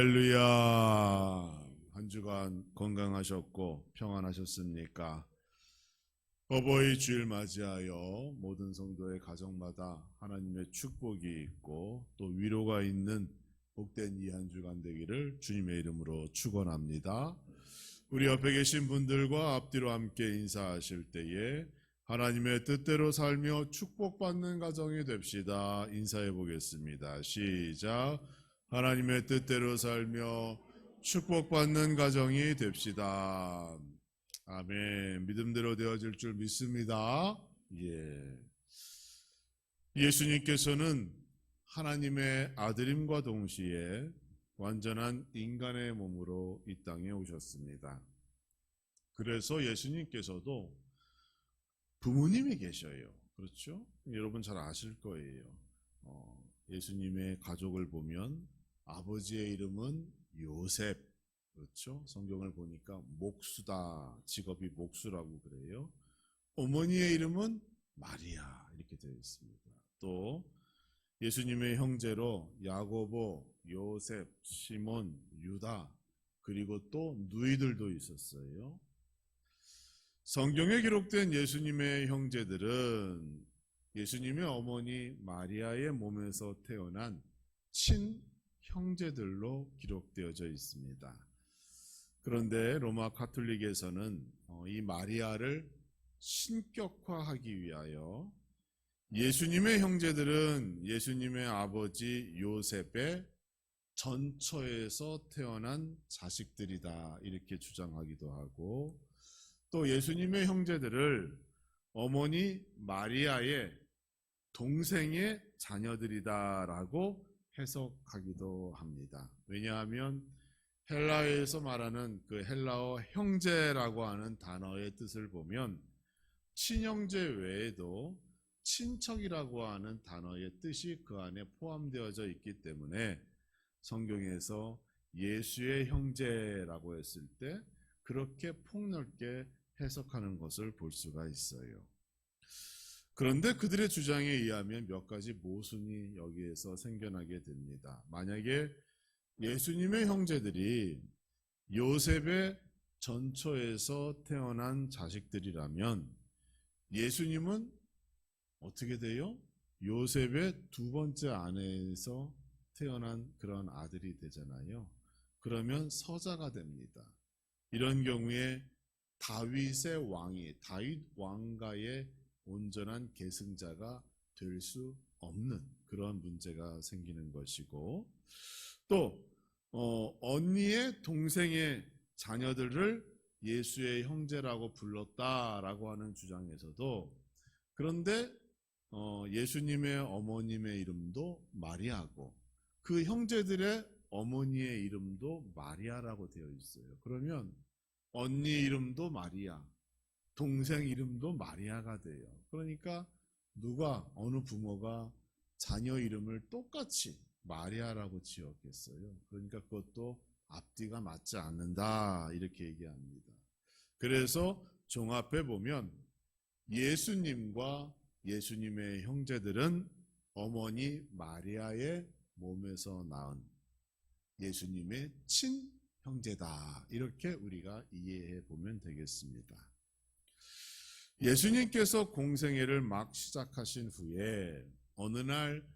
할렐루야. 한 주간 건강하셨고 평안하셨습니까? 어버이 주일 맞이하여 모든 성도의 가정마다 하나님의 축복이 있고 또 위로가 있는 복된 이 한 주간 되기를 주님의 이름으로 축원합니다. 우리 옆에 계신 분들과 앞뒤로 함께 인사하실 때에 하나님의 뜻대로 살며 축복받는 가정이 됩시다. 인사해 보겠습니다. 시작. 하나님의 뜻대로 살며 축복받는 가정이 됩시다. 아멘. 믿음대로 되어질 줄 믿습니다. 예수님께서는 하나님의 아들임과 동시에 완전한 인간의 몸으로 이 땅에 오셨습니다. 그래서 예수님께서도 부모님이 계셔요. 그렇죠? 여러분 잘 아실 거예요. 예수님의 가족을 보면 아버지의 이름은 요셉, 그렇죠? 성경을 보니까 목수다, 직업이 목수라고 그래요. 어머니의 이름은 마리아, 이렇게 되어 있습니다. 또 예수님의 형제로 야고보, 요셉, 시몬, 유다, 그리고 또 누이들도 있었어요. 성경에 기록된 예수님의 형제들은 예수님의 어머니 마리아의 몸에서 태어난 친형제들로 기록되어져 있습니다. 그런데 로마 가톨릭에서는 이 마리아를 신격화하기 위하여 예수님의 형제들은 예수님의 아버지 요셉의 전처에서 태어난 자식들이다 이렇게 주장하기도 하고, 또 예수님의 형제들을 어머니 마리아의 동생의 자녀들이다라고 해석하기도 합니다. 왜냐하면 헬라어에서 말하는 그 헬라어 형제라고 하는 단어의 뜻을 보면 친형제 외에도 친척이라고 하는 단어의 뜻이 그 안에 포함되어져 있기 때문에 성경에서 예수의 형제라고 했을 때 그렇게 폭넓게 해석하는 것을 볼 수가 있어요. 그런데 그들의 주장에 의하면 몇 가지 모순이 여기에서 생겨나게 됩니다. 만약에 예수님의 형제들이 요셉의 전처에서 태어난 자식들이라면 예수님은 어떻게 돼요? 요셉의 두 번째 아내에서 태어난 그런 아들이 되잖아요. 그러면 서자가 됩니다. 이런 경우에 다윗의 왕이 다윗 왕가의 온전한 계승자가 될 수 없는 그런 문제가 생기는 것이고, 또 언니의 동생의 자녀들을 예수의 형제라고 불렀다라고 하는 주장에서도, 그런데 예수님의 어머님의 이름도 마리아고 그 형제들의 어머니의 이름도 마리아라고 되어 있어요. 그러면 언니 이름도 마리아, 동생 이름도 마리아가 돼요. 그러니까 어느 부모가 자녀 이름을 똑같이 마리아라고 지었겠어요? 그러니까 그것도 앞뒤가 맞지 않는다 이렇게 얘기합니다. 그래서 종합해 보면 예수님과 예수님의 형제들은 어머니 마리아의 몸에서 낳은 예수님의 친형제다 이렇게 우리가 이해해 보면 되겠습니다. 예수님께서 공생애를 막 시작하신 후에 어느 날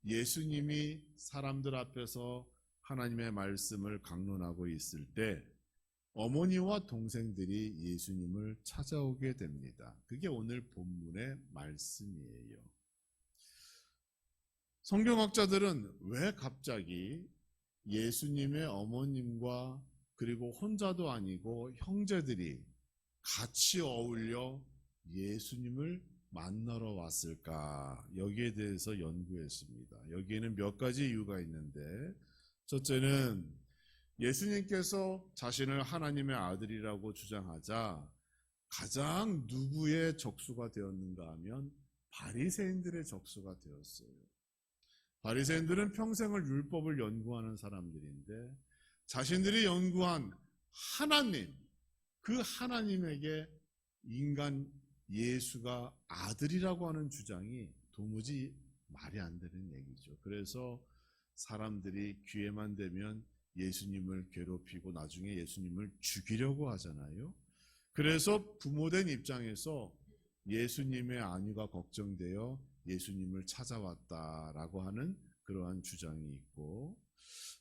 예수님이 사람들 앞에서 하나님의 말씀을 강론하고 있을 때 어머니와 동생들이 예수님을 찾아오게 됩니다. 그게 오늘 본문의 말씀이에요. 성경학자들은 왜 갑자기 예수님의 어머님과 그리고 혼자도 아니고 형제들이 같이 어울려 예수님을 만나러 왔을까? 여기에 대해서 연구했습니다. 여기에는 몇 가지 이유가 있는데, 첫째는 예수님께서 자신을 하나님의 아들이라고 주장하자 가장 누구의 적수가 되었는가 하면 바리새인들의 적수가 되었어요. 바리새인들은 평생을 율법을 연구하는 사람들인데 자신들이 연구한 하나님, 그 하나님에게 인간 예수가 아들이라고 하는 주장이 도무지 말이 안 되는 얘기죠. 그래서 사람들이 기회만 되면 예수님을 괴롭히고 나중에 예수님을 죽이려고 하잖아요. 그래서 부모된 입장에서 예수님의 안위가 걱정되어 예수님을 찾아왔다라고 하는 그러한 주장이 있고,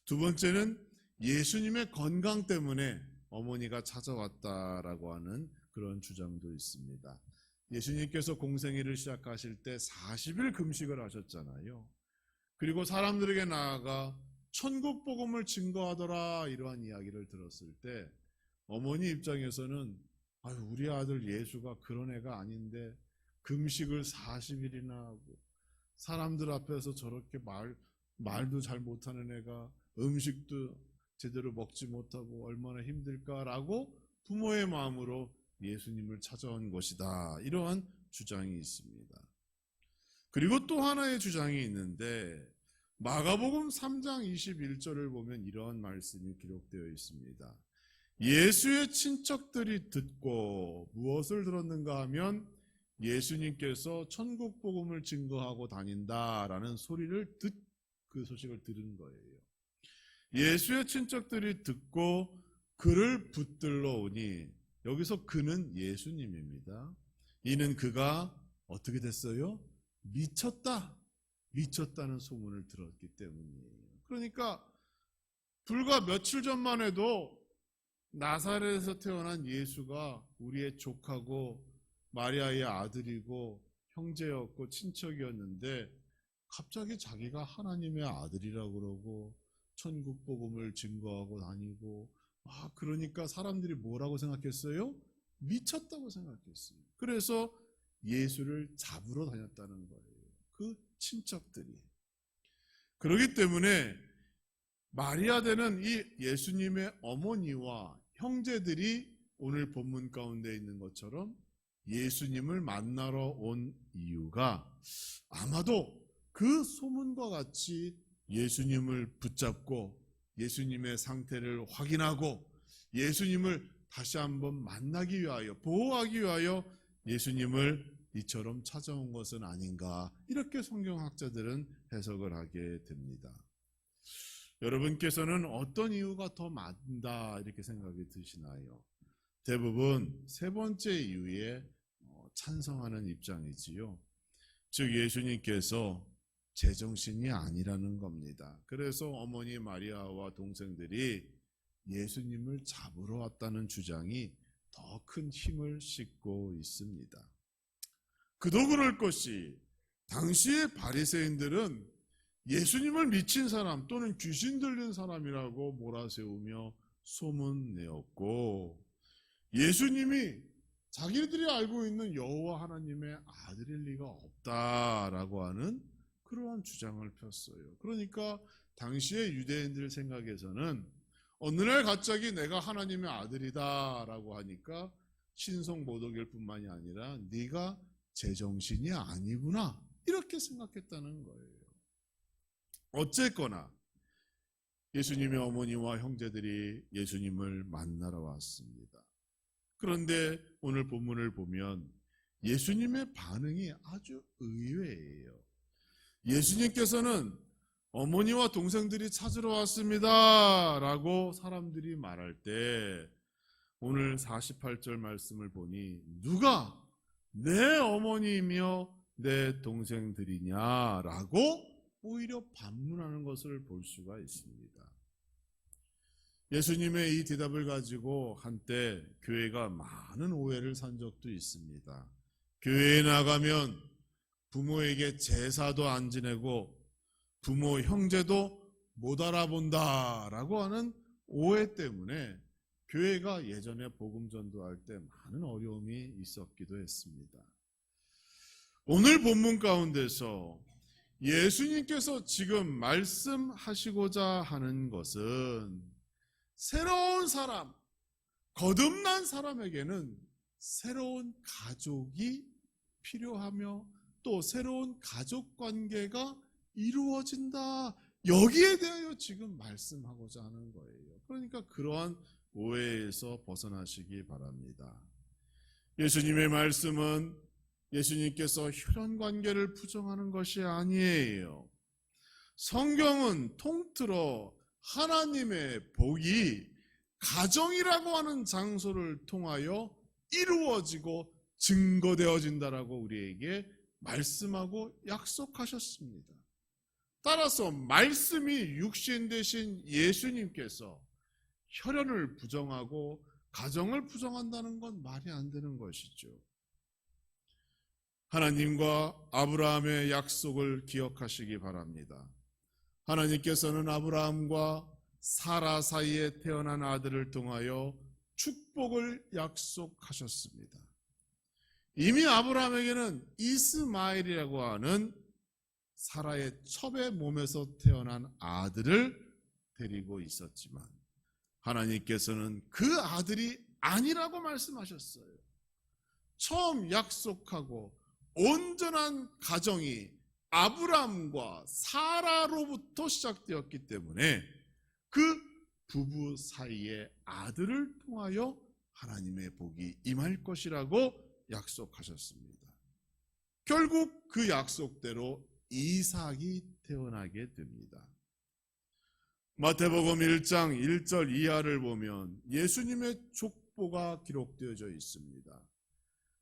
두 번째는 예수님의 건강 때문에 어머니가 찾아왔다라고 하는 그런 주장도 있습니다. 예수님께서 공생애를 시작하실 때 40일 금식을 하셨잖아요. 그리고 사람들에게 나아가 천국 복음을 증거하더라, 이러한 이야기를 들었을 때 어머니 입장에서는 우리 아들 예수가 그런 애가 아닌데 금식을 40일이나 하고 사람들 앞에서 저렇게 말도 잘 못하는 애가 음식도 제대로 먹지 못하고 얼마나 힘들까라고 부모의 마음으로 예수님을 찾아온 것이다, 이러한 주장이 있습니다. 그리고 또 하나의 주장이 있는데 마가복음 3장 21절을 보면 이러한 말씀이 기록되어 있습니다. 예수의 친척들이 듣고 무엇을 들었는가 하면 예수님께서 천국 복음을 증거하고 다닌다라는 그 소식을 들은 거예요. 예수의 친척들이 듣고 그를 붙들러 오니, 여기서 그는 예수님입니다. 이는 그가 어떻게 됐어요? 미쳤다는 소문을 들었기 때문이에요. 그러니까 불과 며칠 전만 해도 나사렛에서 태어난 예수가 우리의 족하고 마리아의 아들이고 형제였고 친척이었는데 갑자기 자기가 하나님의 아들이라고 그러고 천국 복음을 증거하고 다니고 그러니까 사람들이 뭐라고 생각했어요? 미쳤다고 생각했어요. 그래서 예수를 잡으러 다녔다는 거예요. 그 친척들이. 그렇기 때문에 마리아 되는 이 예수님의 어머니와 형제들이 오늘 본문 가운데 있는 것처럼 예수님을 만나러 온 이유가 아마도 그 소문과 같이 예수님을 붙잡고 예수님의 상태를 확인하고 예수님을 다시 한번 만나기 위하여, 보호하기 위하여 예수님을 이처럼 찾아온 것은 아닌가, 이렇게 성경학자들은 해석을 하게 됩니다. 여러분께서는 어떤 이유가 더 맞다 이렇게 생각이 드시나요? 대부분 세 번째 이유에 찬성하는 입장이지요. 즉 예수님께서 제정신이 아니라는 겁니다. 그래서 어머니 마리아와 동생들이 예수님을 잡으러 왔다는 주장이 더 큰 힘을 싣고 있습니다. 그도 그럴 것이 당시의 바리새인들은 예수님을 미친 사람 또는 귀신 들린 사람이라고 몰아세우며 소문내었고, 예수님이 자기들이 알고 있는 여호와 하나님의 아들일 리가 없다라고 하는 그러한 주장을 폈어요. 그러니까 당시의 유대인들 생각에서는 어느 날 갑자기 내가 하나님의 아들이다라고 하니까 신성모독일 뿐만이 아니라 네가 제정신이 아니구나, 이렇게 생각했다는 거예요. 어쨌거나 예수님의 어머니와 형제들이 예수님을 만나러 왔습니다. 그런데 오늘 본문을 보면 예수님의 반응이 아주 의외예요. 예수님께서는 어머니와 동생들이 찾으러 왔습니다 라고 사람들이 말할 때 오늘 48절 말씀을 보니 누가 내 어머니이며 내 동생들이냐라고 오히려 반문하는 것을 볼 수가 있습니다. 예수님의 이 대답을 가지고 한때 교회가 많은 오해를 산 적도 있습니다. 교회에 나가면 부모에게 제사도 안 지내고 부모 형제도 못 알아본다라고 하는 오해 때문에 교회가 예전에 복음 전도할 때 많은 어려움이 있었기도 했습니다. 오늘 본문 가운데서 예수님께서 지금 말씀하시고자 하는 것은 새로운 사람, 거듭난 사람에게는 새로운 가족이 필요하며 또 새로운 가족 관계가 이루어진다, 여기에 대하여 지금 말씀하고자 하는 거예요. 그러니까 그러한 오해에서 벗어나시기 바랍니다. 예수님의 말씀은 예수님께서 혈연 관계를 부정하는 것이 아니에요. 성경은 통틀어 하나님의 복이 가정이라고 하는 장소를 통하여 이루어지고 증거되어진다라고 우리에게 말씀하고 약속하셨습니다. 따라서 말씀이 육신 되신 예수님께서 혈연을 부정하고 가정을 부정한다는 건 말이 안 되는 것이죠. 하나님과 아브라함의 약속을 기억하시기 바랍니다. 하나님께서는 아브라함과 사라 사이에 태어난 아들을 통하여 축복을 약속하셨습니다. 이미 아브라함에게는 이스마엘이라고 하는 사라의 첩의 몸에서 태어난 아들을 데리고 있었지만 하나님께서는 그 아들이 아니라고 말씀하셨어요. 처음 약속하고 온전한 가정이 아브라함과 사라로부터 시작되었기 때문에 그 부부 사이의 아들을 통하여 하나님의 복이 임할 것이라고 약속하셨습니다. 결국 그 약속대로 이삭이 태어나게 됩니다. 마태복음 1장 1절 이하를 보면 예수님의 족보가 기록되어져 있습니다.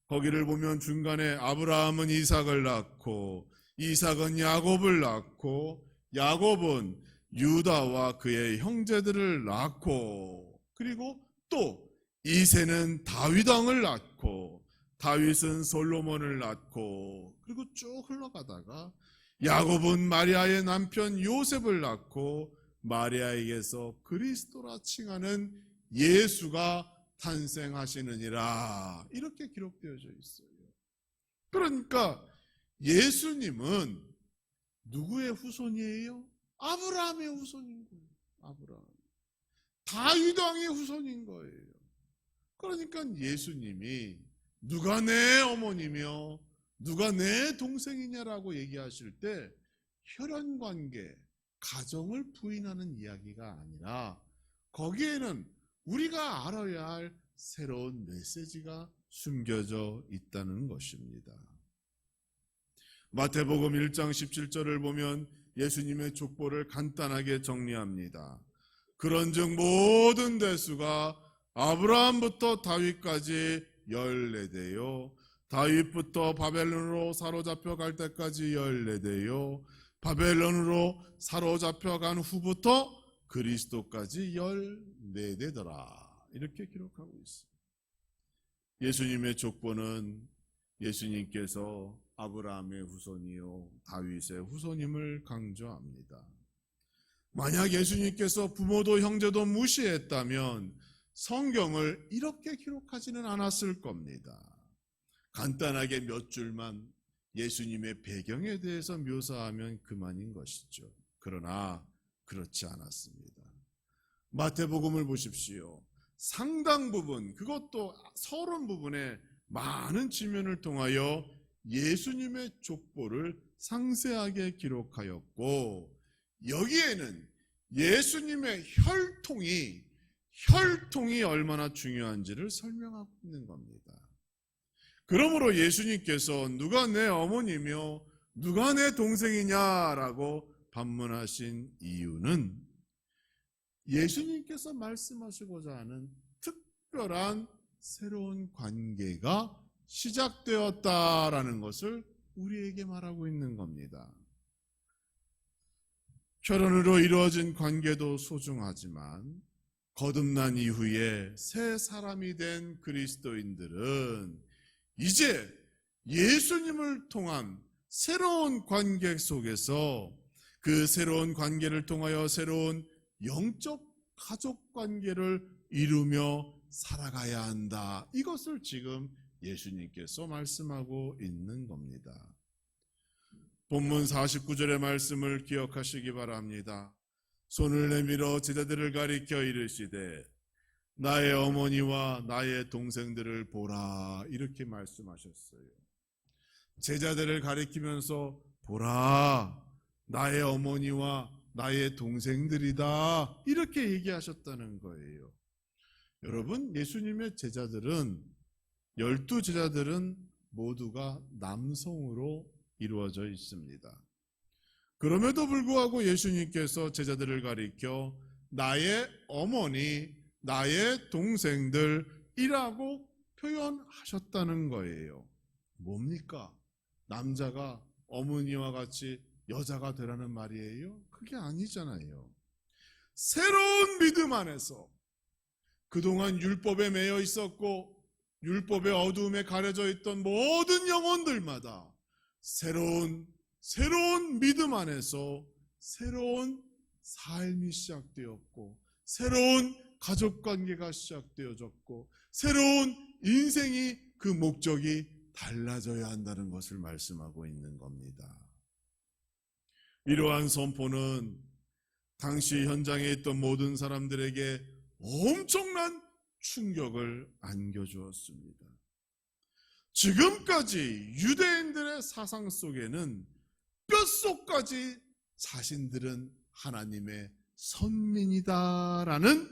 거기를 보면 중간에 아브라함은 이삭을 낳고 이삭은 야곱을 낳고 야곱은 유다와 그의 형제들을 낳고 그리고 또 이새는 다윗 왕을 낳고 다윗은 솔로몬을 낳고 그리고 쭉 흘러가다가 야곱은 마리아의 남편 요셉을 낳고 마리아에게서 그리스도라 칭하는 예수가 탄생하시느니라 이렇게 기록되어져 있어요. 그러니까 예수님은 누구의 후손이에요? 아브라함의 후손인 거예요. 아브라함. 다윗 왕의 후손인 거예요. 그러니까 예수님이 누가 내 어머니며 누가 내 동생이냐라고 얘기하실 때 혈연관계, 가정을 부인하는 이야기가 아니라 거기에는 우리가 알아야 할 새로운 메시지가 숨겨져 있다는 것입니다. 마태복음 1장 17절을 보면 예수님의 족보를 간단하게 정리합니다. 그런즉 모든 대수가 아브라함부터 다윗까지 14대요 다윗부터 바벨론으로 사로잡혀 갈 때까지 14대요 바벨론으로 사로잡혀 간 후부터 그리스도까지 14대더라 이렇게 기록하고 있습니다. 예수님의 족보는 예수님께서 아브라함의 후손이요 다윗의 후손임을 강조합니다. 만약 예수님께서 부모도 형제도 무시했다면 성경을 이렇게 기록하지는 않았을 겁니다. 간단하게 몇 줄만 예수님의 배경에 대해서 묘사하면 그만인 것이죠. 그러나 그렇지 않았습니다. 마태복음을 보십시오. 상당 부분, 그것도 서론 부분에 많은 지면을 통하여 예수님의 족보를 상세하게 기록하였고 여기에는 예수님의 혈통이 얼마나 중요한지를 설명하고 있는 겁니다. 그러므로 예수님께서 누가 내 어머니며 누가 내 동생이냐라고 반문하신 이유는 예수님께서 말씀하시고자 하는 특별한 새로운 관계가 시작되었다라는 것을 우리에게 말하고 있는 겁니다. 혈연으로 이루어진 관계도 소중하지만 거듭난 이후에 새 사람이 된 그리스도인들은 이제 예수님을 통한 새로운 관계 속에서 그 새로운 관계를 통하여 새로운 영적 가족 관계를 이루며 살아가야 한다. 이것을 지금 예수님께서 말씀하고 있는 겁니다. 본문 49절의 말씀을 기억하시기 바랍니다. 손을 내밀어 제자들을 가리켜 이르시되 나의 어머니와 나의 동생들을 보라 이렇게 말씀하셨어요. 제자들을 가리키면서 보라 나의 어머니와 나의 동생들이다 이렇게 얘기하셨다는 거예요. 여러분 예수님의 제자들은 12제자들은 모두가 남성으로 이루어져 있습니다. 그럼에도 불구하고 예수님께서 제자들을 가리켜 나의 어머니, 나의 동생들이라고 표현하셨다는 거예요. 뭡니까? 남자가 어머니와 같이 여자가 되라는 말이에요? 그게 아니잖아요. 새로운 믿음 안에서 그동안 율법에 매여 있었고 율법의 어두움에 가려져 있던 모든 영혼들마다 새로운 믿음 안에서 새로운 삶이 시작되었고 새로운 가족관계가 시작되어졌고 새로운 인생이 그 목적이 달라져야 한다는 것을 말씀하고 있는 겁니다. 이러한 선포는 당시 현장에 있던 모든 사람들에게 엄청난 충격을 안겨주었습니다. 지금까지 유대인들의 사상 속에는 뼛속까지 자신들은 하나님의 선민이다라는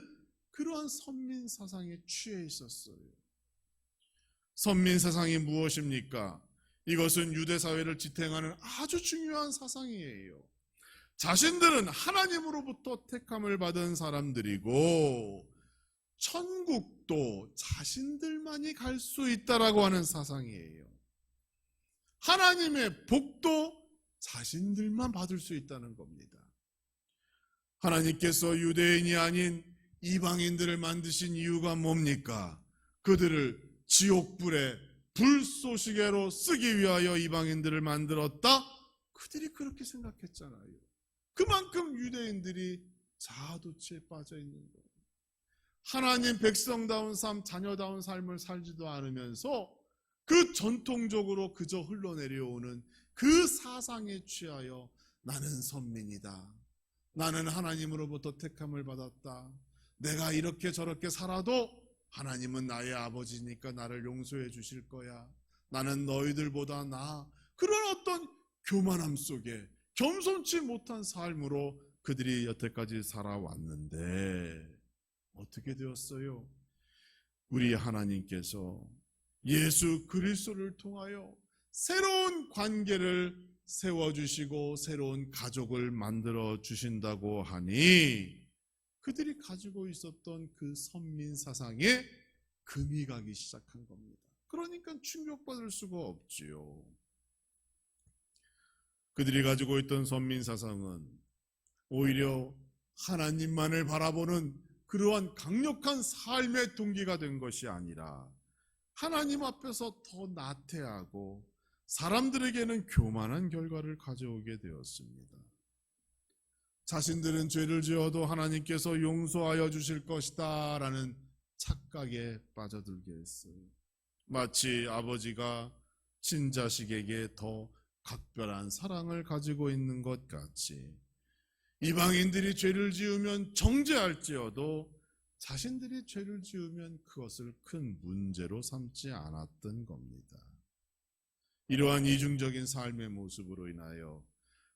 그러한 선민 사상에 취해 있었어요. 선민 사상이 무엇입니까? 이것은 유대 사회를 지탱하는 아주 중요한 사상이에요. 자신들은 하나님으로부터 택함을 받은 사람들이고 천국도 자신들만이 갈 수 있다라고 하는 사상이에요. 하나님의 복도 자신들만 받을 수 있다는 겁니다. 하나님께서 유대인이 아닌 이방인들을 만드신 이유가 뭡니까? 그들을 지옥불에 불쏘시개로 쓰기 위하여 이방인들을 만들었다? 그들이 그렇게 생각했잖아요. 그만큼 유대인들이 자아도취에 빠져 있는 거예요. 하나님 백성다운 삶, 자녀다운 삶을 살지도 않으면서 그 전통적으로 그저 흘러내려오는 그 사상에 취하여 나는 선민이다. 나는 하나님으로부터 택함을 받았다. 내가 이렇게 저렇게 살아도 하나님은 나의 아버지니까 나를 용서해 주실 거야. 나는 너희들보다 나아. 그런 어떤 교만함 속에 겸손치 못한 삶으로 그들이 여태까지 살아왔는데 어떻게 되었어요? 우리 하나님께서 예수 그리스도를 통하여 새로운 관계를 세워주시고 새로운 가족을 만들어 주신다고 하니 그들이 가지고 있었던 그 선민 사상에 금이 가기 시작한 겁니다. 그러니까 충격받을 수가 없지요. 그들이 가지고 있던 선민 사상은 오히려 하나님만을 바라보는 그러한 강력한 삶의 동기가 된 것이 아니라 하나님 앞에서 더 나태하고 사람들에게는 교만한 결과를 가져오게 되었습니다. 자신들은 죄를 지어도 하나님께서 용서하여 주실 것이다 라는 착각에 빠져들게 했어요. 마치 아버지가 친자식에게 더 각별한 사랑을 가지고 있는 것 같이 이방인들이 죄를 지으면 정죄할지어도 자신들이 죄를 지으면 그것을 큰 문제로 삼지 않았던 겁니다. 이러한 이중적인 삶의 모습으로 인하여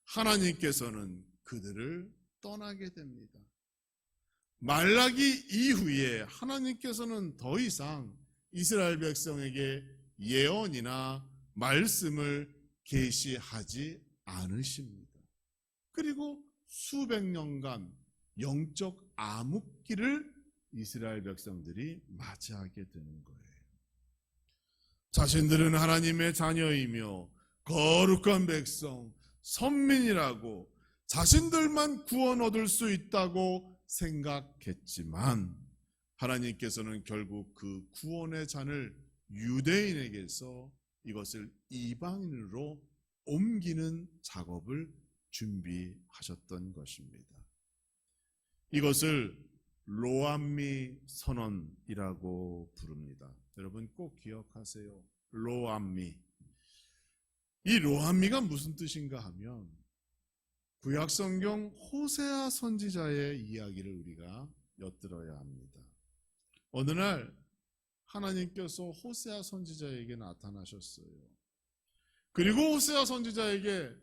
하나님께서는 그들을 떠나게 됩니다. 말라기 이후에 하나님께서는 더 이상 이스라엘 백성에게 예언이나 말씀을 계시하지 않으십니다. 그리고 수백 년간 영적 암흑기를 이스라엘 백성들이 맞이하게 되는 거예요. 자신들은 하나님의 자녀이며 거룩한 백성, 선민이라고 자신들만 구원 얻을 수 있다고 생각했지만 하나님께서는 결국 그 구원의 잔을 유대인에게서 이것을 이방인으로 옮기는 작업을 준비하셨던 것입니다. 이것을 로암미 선언이라고 부릅니다. 여러분 꼭 기억하세요. 로암미. 이 로암미가 무슨 뜻인가 하면 구약성경 호세아 선지자의 이야기를 우리가 엿들어야 합니다. 어느 날 하나님께서 호세아 선지자에게 나타나셨어요. 그리고 호세아 선지자에게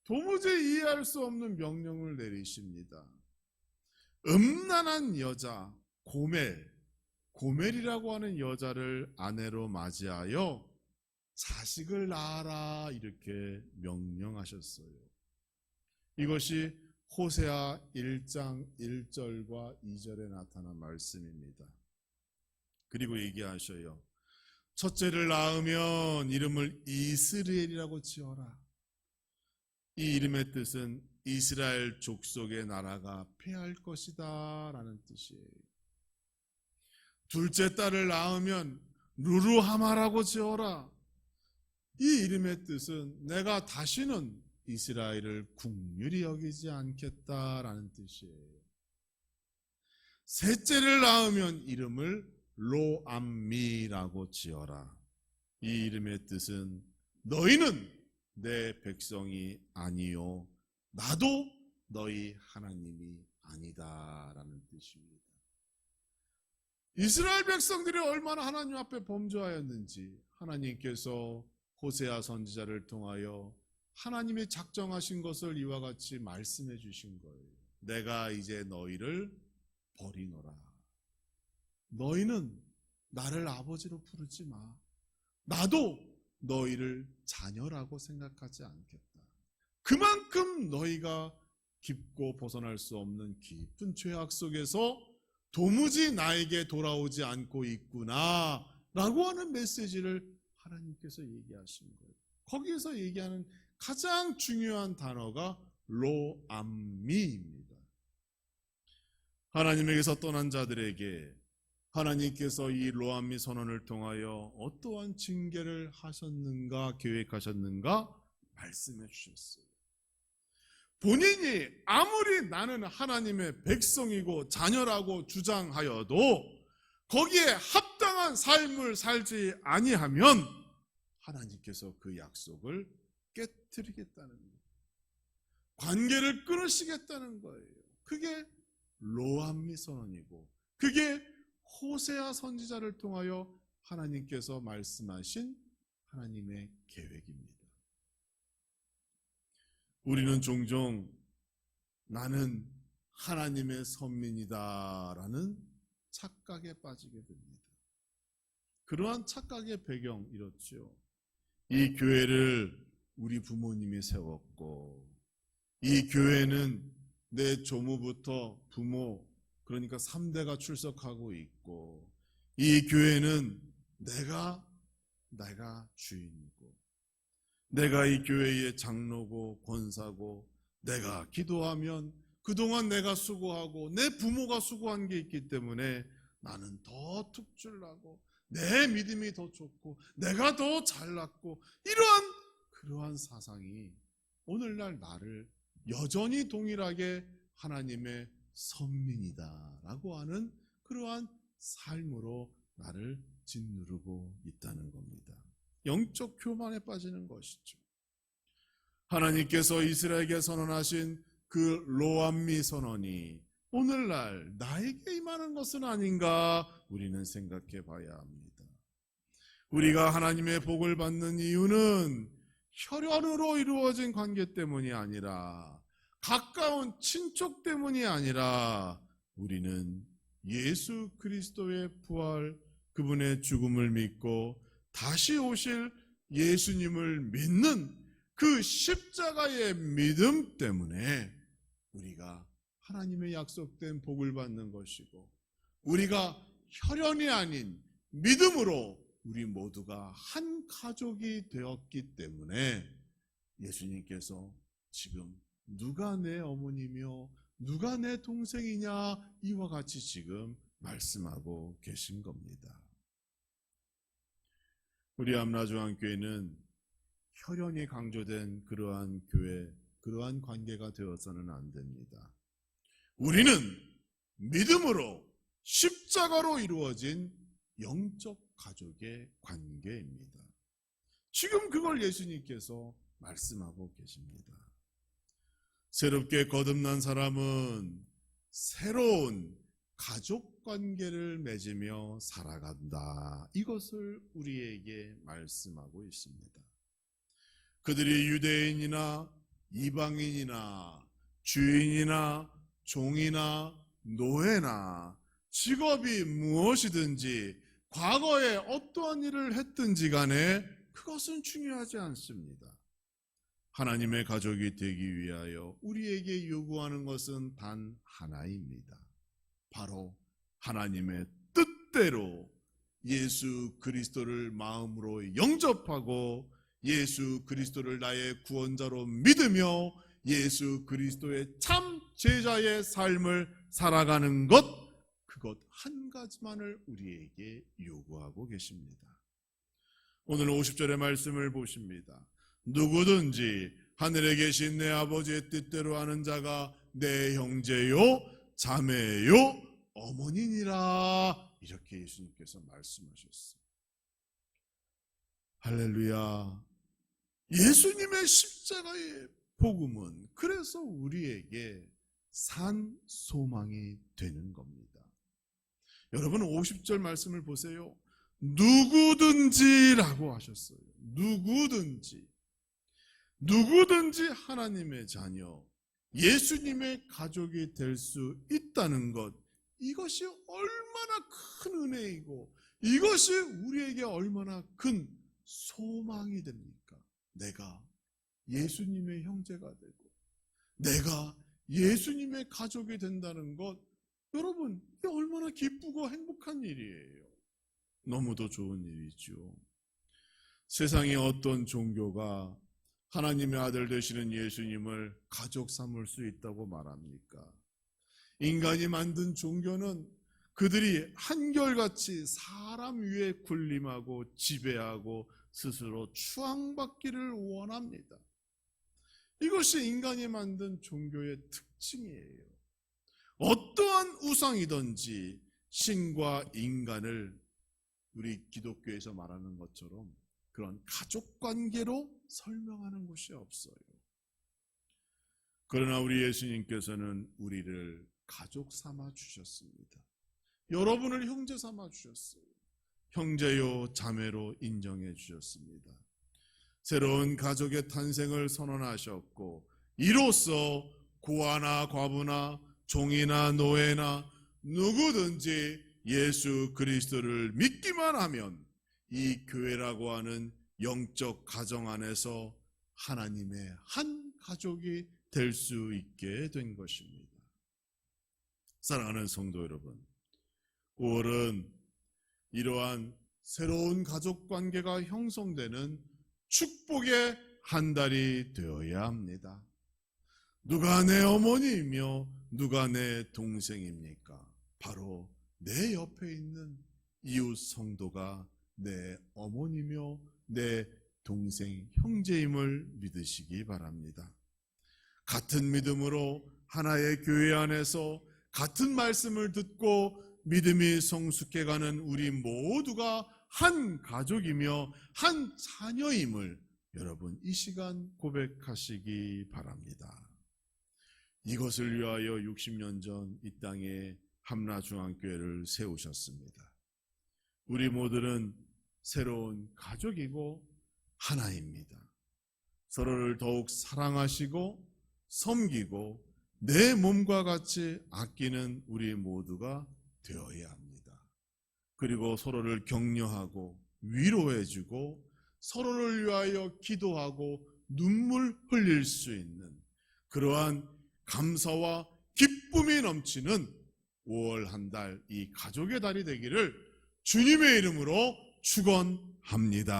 도무지 이해할 수 없는 명령을 내리십니다. 음란한 여자 고멜이라고 하는 여자를 아내로 맞이하여 자식을 낳아라 이렇게 명령하셨어요. 이것이 호세아 1장 1절과 2절에 나타난 말씀입니다. 그리고 얘기하셔요. 첫째를 낳으면 이름을 이스라엘이라고 지어라. 이 이름의 뜻은 이스라엘 족속의 나라가 패할 것이다 라는 뜻이에요. 둘째 딸을 낳으면 루루하마라고 지어라. 이 이름의 뜻은 내가 다시는 이스라엘을 국률이 여기지 않겠다라는 뜻이에요. 셋째를 낳으면 이름을 로암미라고 지어라. 이 이름의 뜻은 너희는 내 백성이 아니요 나도 너희 하나님이 아니다라는 뜻입니다. 이스라엘 백성들이 얼마나 하나님 앞에 범죄하였는지 하나님께서 호세아 선지자를 통하여 하나님이 작정하신 것을 이와 같이 말씀해 주신 거예요. 내가 이제 너희를 버리노라. 너희는 나를 아버지로 부르지 마. 나도 너희를 자녀라고 생각하지 않겠다. 그만큼 너희가 깊고 벗어날 수 없는 깊은 죄악 속에서 도무지 나에게 돌아오지 않고 있구나 라고 하는 메시지를 하나님께서 얘기하신 거예요. 거기에서 얘기하는 가장 중요한 단어가 로암미입니다. 하나님에게서 떠난 자들에게 하나님께서 이 로암미 선언을 통하여 어떠한 징계를 하셨는가 계획하셨는가 말씀해 주셨어요. 본인이 아무리 나는 하나님의 백성이고 자녀라고 주장하여도 거기에 합당한 삶을 살지 아니하면 하나님께서 그 약속을 깨뜨리겠다는 거예요. 관계를 끊으시겠다는 거예요. 그게 로암미 선언이고 그게 호세아 선지자를 통하여 하나님께서 말씀하신 하나님의 계획입니다. 우리는 종종 나는 하나님의 선민이다라는 착각에 빠지게 됩니다. 그러한 착각의 배경 이렇죠. 이 교회를 우리 부모님이 세웠고 이 교회는 내 조무부터 부모 그러니까 3대가 출석하고 있고 이 교회는 내가 주인이고 내가 이 교회의 장로고 권사고 내가 기도하면 그동안 내가 수고하고 내 부모가 수고한 게 있기 때문에 나는 더 특출나고 내 믿음이 더 좋고 내가 더 잘났고 그러한 사상이 오늘날 나를 여전히 동일하게 하나님의 선민이다라고 하는 그러한 삶으로 나를 짓누르고 있다는 겁니다. 영적 교만에 빠지는 것이죠. 하나님께서 이스라엘에게 선언하신 그 로암미 선언이 오늘날 나에게 임하는 것은 아닌가 우리는 생각해 봐야 합니다. 우리가 하나님의 복을 받는 이유는 혈연으로 이루어진 관계 때문이 아니라 가까운 친족 때문이 아니라 우리는 예수 그리스도의 부활, 그분의 죽음을 믿고 다시 오실 예수님을 믿는 그 십자가의 믿음 때문에 우리가 하나님의 약속된 복을 받는 것이고 우리가 혈연이 아닌 믿음으로 우리 모두가 한 가족이 되었기 때문에 예수님께서 지금 누가 내 어머니며 누가 내 동생이냐 이와 같이 지금 말씀하고 계신 겁니다. 우리 암라중앙교회는 혈연이 강조된 그러한 교회, 그러한 관계가 되어서는 안 됩니다. 우리는 믿음으로 십자가로 이루어진 영적 가족의 관계입니다. 지금 그걸 예수님께서 말씀하고 계십니다. 새롭게 거듭난 사람은 새로운 가족 관계를 맺으며 살아간다. 이것을 우리에게 말씀하고 있습니다. 그들이 유대인이나 이방인이나 주인이나 종이나 노예나 직업이 무엇이든지 과거에 어떠한 일을 했든지 간에 그것은 중요하지 않습니다. 하나님의 가족이 되기 위하여 우리에게 요구하는 것은 단 하나입니다. 바로 하나님의 뜻대로 예수 그리스도를 마음으로 영접하고 예수 그리스도를 나의 구원자로 믿으며 예수 그리스도의 참 제자의 삶을 살아가는 것, 그것 한 가지만을 우리에게 요구하고 계십니다. 오늘 50절의 말씀을 보십니다. 누구든지 하늘에 계신 내 아버지의 뜻대로 하는 자가 내 형제요 자매요 어머니니라, 이렇게 예수님께서 말씀하셨어요. 할렐루야. 예수님의 십자가의 복음은 그래서 우리에게 산 소망이 되는 겁니다. 여러분 50절 말씀을 보세요. 누구든지라고 하셨어요. 누구든지 하나님의 자녀, 예수님의 가족이 될 수 있다는 것, 이것이 얼마나 큰 은혜이고 이것이 우리에게 얼마나 큰 소망이 됩니까? 내가 예수님의 형제가 되고 내가 예수님의 가족이 된다는 것, 여러분 이게 얼마나 기쁘고 행복한 일이에요. 너무도 좋은 일이죠. 세상의 어떤 종교가 하나님의 아들 되시는 예수님을 가족 삼을 수 있다고 말합니까? 인간이 만든 종교는 그들이 한결같이 사람 위에 군림하고 지배하고 스스로 추앙받기를 원합니다. 이것이 인간이 만든 종교의 특징이에요. 어떠한 우상이든지 신과 인간을 우리 기독교에서 말하는 것처럼 그런 가족관계로 설명하는 곳이 없어요. 그러나 우리 예수님께서는 우리를 가족 삼아 주셨습니다. 여러분을 형제 삼아 주셨어요. 형제요 자매로 인정해 주셨습니다. 새로운 가족의 탄생을 선언하셨고 이로써 고아나 과부나 종이나 노예나 누구든지 예수 그리스도를 믿기만 하면 이 교회라고 하는 영적 가정 안에서 하나님의 한 가족이 될 수 있게 된 것입니다. 사랑하는 성도 여러분, 5월은 이러한 새로운 가족 관계가 형성되는 축복의 한 달이 되어야 합니다. 누가 내 어머니이며 누가 내 동생입니까? 바로 내 옆에 있는 이웃 성도가 내 어머니며 내 동생 형제임을 믿으시기 바랍니다. 같은 믿음으로 하나의 교회 안에서 같은 말씀을 듣고 믿음이 성숙해가는 우리 모두가 한 가족이며 한 자녀임을 여러분 이 시간 고백하시기 바랍니다. 이것을 위하여 60년 전 이 땅에 함라중앙교회를 세우셨습니다. 우리 모두는 새로운 가족이고 하나입니다. 서로를 더욱 사랑하시고 섬기고 내 몸과 같이 아끼는 우리 모두가 되어야 합니다. 그리고 서로를 격려하고 위로해주고 서로를 위하여 기도하고 눈물 흘릴 수 있는 그러한 감사와 기쁨이 넘치는 5월 한 달 이 가족의 달이 되기를 주님의 이름으로 축원합니다.